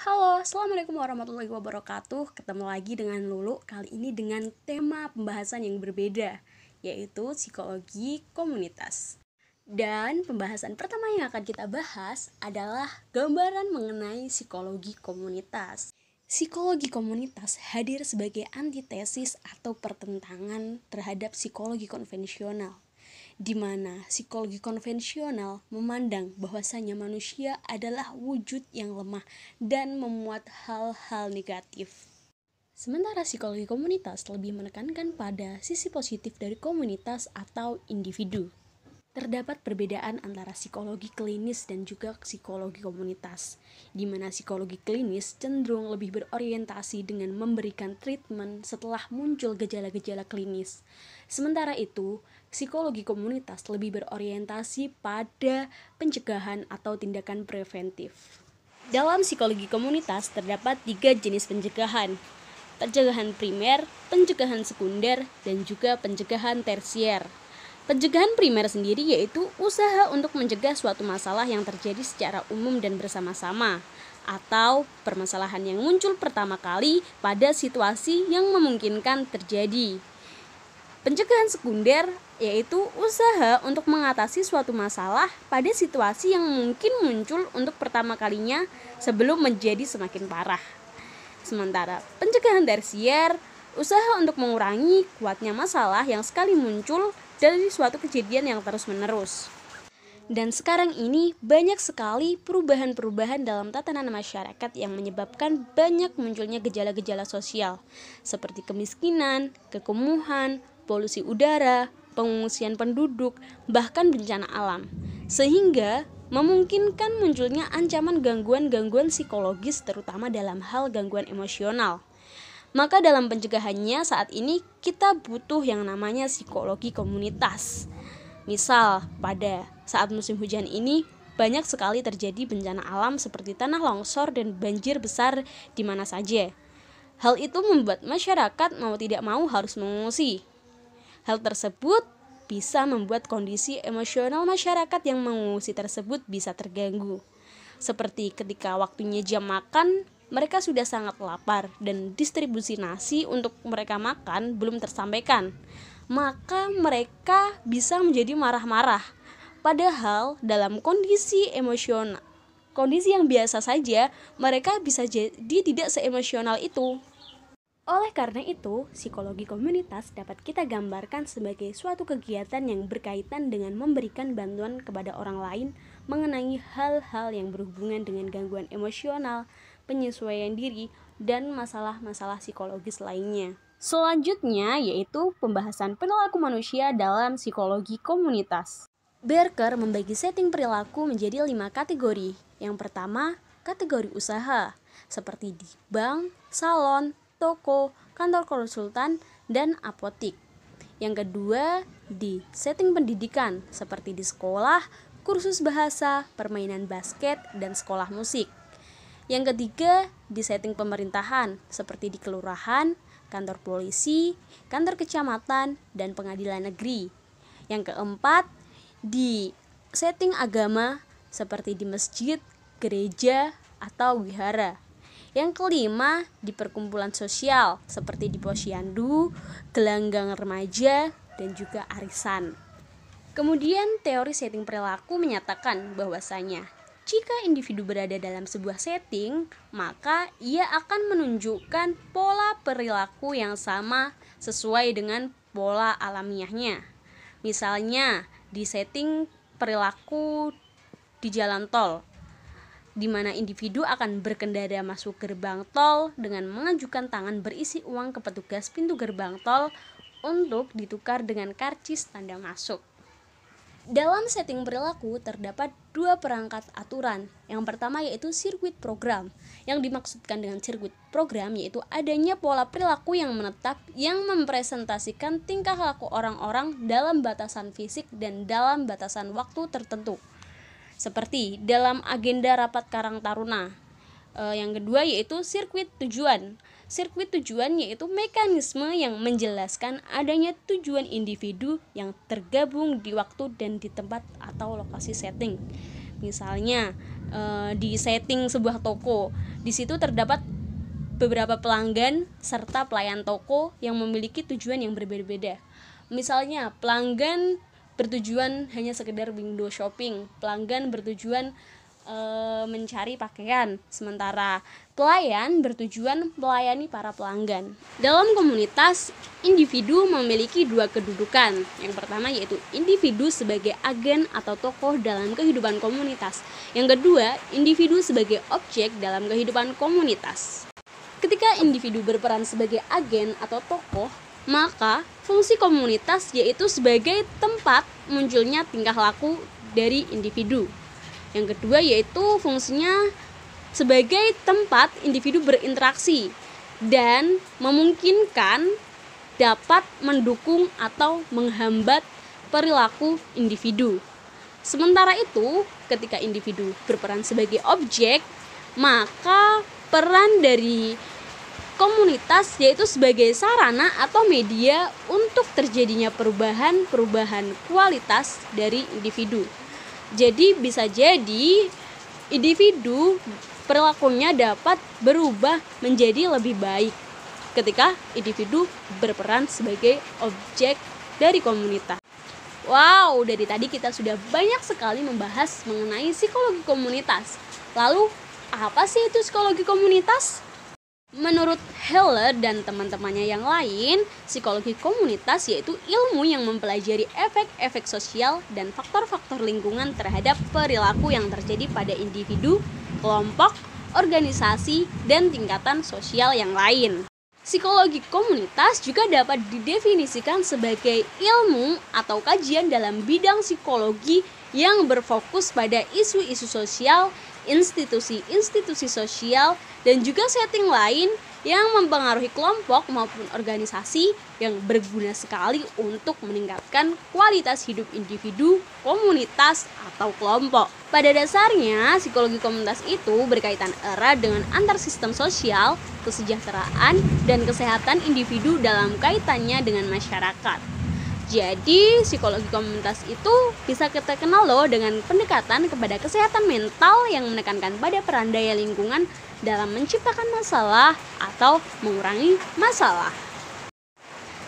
Halo, Assalamualaikum warahmatullahi wabarakatuh. Ketemu lagi dengan Lulu, kali ini dengan tema pembahasan yang berbeda, yaitu psikologi komunitas. Dan pembahasan pertama yang akan kita bahas adalah gambaran mengenai psikologi komunitas. Psikologi komunitas hadir sebagai antitesis atau pertentangan terhadap psikologi konvensional, di mana psikologi konvensional memandang bahwasanya manusia adalah wujud yang lemah dan memuat hal-hal negatif. Sementara psikologi komunitas lebih menekankan pada sisi positif dari komunitas atau individu. Terdapat perbedaan antara psikologi klinis dan juga psikologi komunitas, di mana psikologi klinis cenderung lebih berorientasi dengan memberikan treatment setelah muncul gejala-gejala klinis. Sementara itu, psikologi komunitas lebih berorientasi pada pencegahan atau tindakan preventif. Dalam psikologi komunitas terdapat 3 jenis pencegahan: pencegahan primer, pencegahan sekunder, dan juga pencegahan tersier. Pencegahan primer sendiri yaitu usaha untuk mencegah suatu masalah yang terjadi secara umum dan bersama-sama, atau permasalahan yang muncul pertama kali pada situasi yang memungkinkan terjadi. Pencegahan sekunder yaitu usaha untuk mengatasi suatu masalah pada situasi yang mungkin muncul untuk pertama kalinya sebelum menjadi semakin parah. Sementara pencegahan tersier, usaha untuk mengurangi kuatnya masalah yang sekali muncul dari suatu kejadian yang terus-menerus. Dan sekarang ini banyak sekali perubahan-perubahan dalam tatanan masyarakat yang menyebabkan banyak munculnya gejala-gejala sosial seperti kemiskinan, kekumuhan, polusi udara, pengungsian penduduk, bahkan bencana alam, sehingga memungkinkan munculnya ancaman gangguan-gangguan psikologis terutama dalam hal gangguan emosional. Maka dalam pencegahannya saat ini kita butuh yang namanya psikologi komunitas. Misal pada saat musim hujan ini banyak sekali terjadi bencana alam seperti tanah longsor dan banjir besar di mana saja. Hal itu membuat masyarakat mau tidak mau harus mengungsi. Hal tersebut bisa membuat kondisi emosional masyarakat yang mengungsi tersebut bisa terganggu. Seperti ketika waktunya jam makan, mereka sudah sangat lapar dan distribusi nasi untuk mereka makan belum tersampaikan. Maka mereka bisa menjadi marah-marah. Padahal dalam kondisi emosional, kondisi yang biasa saja, mereka bisa jadi tidak seemosional itu. Oleh karena itu, psikologi komunitas dapat kita gambarkan sebagai suatu kegiatan yang berkaitan dengan memberikan bantuan kepada orang lain mengenai hal-hal yang berhubungan dengan gangguan emosional, penyesuaian diri, dan masalah-masalah psikologis lainnya. Selanjutnya yaitu pembahasan perilaku manusia dalam psikologi komunitas. Barker membagi setting perilaku menjadi 5 kategori. Yang pertama, kategori usaha, seperti di bank, salon, toko, kantor konsultan, dan apotik. Yang kedua, di setting pendidikan, seperti di sekolah, kursus bahasa, permainan basket, dan sekolah musik. Yang ketiga, di setting pemerintahan, seperti di kelurahan, kantor polisi, kantor kecamatan, dan pengadilan negeri. Yang keempat, di setting agama, seperti di masjid, gereja, atau wihara. Yang kelima, di perkumpulan sosial, seperti di posyandu, gelanggang remaja, dan juga arisan. Kemudian, teori setting perilaku menyatakan bahwasanya jika individu berada dalam sebuah setting, maka ia akan menunjukkan pola perilaku yang sama sesuai dengan pola alamiahnya. Misalnya, di setting perilaku di jalan tol, di mana individu akan berkendara masuk gerbang tol dengan mengajukan tangan berisi uang ke petugas pintu gerbang tol untuk ditukar dengan karcis tanda masuk. Dalam setting perilaku terdapat 2 perangkat aturan. Yang pertama yaitu sirkuit program. Yang dimaksudkan dengan sirkuit program yaitu adanya pola perilaku yang menetap yang mempresentasikan tingkah laku orang-orang dalam batasan fisik dan dalam batasan waktu tertentu. Seperti dalam agenda rapat Karang Taruna. Yang kedua yaitu sirkuit tujuan. Sirkuit tujuan yaitu mekanisme yang menjelaskan adanya tujuan individu yang tergabung di waktu dan di tempat atau lokasi setting. Misalnya di setting sebuah toko, di situ terdapat beberapa pelanggan serta pelayan toko yang memiliki tujuan yang berbeda-beda. Misalnya pelanggan bertujuan hanya sekedar window shopping, pelanggan bertujuan mencari pakaian, sementara pelayan bertujuan melayani para pelanggan. Dalam komunitas, individu memiliki dua kedudukan. Yang pertama yaitu individu sebagai agen atau tokoh dalam kehidupan komunitas. Yang kedua, individu sebagai objek dalam kehidupan komunitas. Ketika individu berperan sebagai agen atau tokoh, maka fungsi komunitas yaitu sebagai tempat munculnya tingkah laku dari individu. Yang kedua yaitu fungsinya sebagai tempat individu berinteraksi dan memungkinkan dapat mendukung atau menghambat perilaku individu. Sementara itu, ketika individu berperan sebagai objek, maka peran dari komunitas yaitu sebagai sarana atau media untuk terjadinya perubahan kualitas dari individu. Jadi bisa jadi individu perilakunya dapat berubah menjadi lebih baik ketika individu berperan sebagai objek dari komunitas. Wow, dari tadi kita sudah banyak sekali membahas mengenai psikologi komunitas. Lalu, apa sih itu psikologi komunitas? Menurut Heller dan teman-temannya yang lain, psikologi komunitas yaitu ilmu yang mempelajari efek-efek sosial dan faktor-faktor lingkungan terhadap perilaku yang terjadi pada individu, kelompok, organisasi, dan tingkatan sosial yang lain. Psikologi komunitas juga dapat didefinisikan sebagai ilmu atau kajian dalam bidang psikologi yang berfokus pada isu-isu sosial, institusi-institusi sosial, dan juga setting lain yang mempengaruhi kelompok maupun organisasi yang berguna sekali untuk meningkatkan kualitas hidup individu, komunitas, atau kelompok. Pada dasarnya, psikologi komunitas itu berkaitan erat dengan antar sistem sosial, kesejahteraan, dan kesehatan individu dalam kaitannya dengan masyarakat. Jadi, psikologi komunitas itu bisa kita kenal loh dengan pendekatan kepada kesehatan mental yang menekankan pada peran daya lingkungan dalam menciptakan masalah atau mengurangi masalah.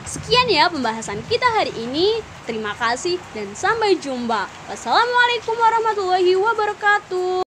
Sekian ya pembahasan kita hari ini. Terima kasih dan sampai jumpa. Wassalamualaikum warahmatullahi wabarakatuh.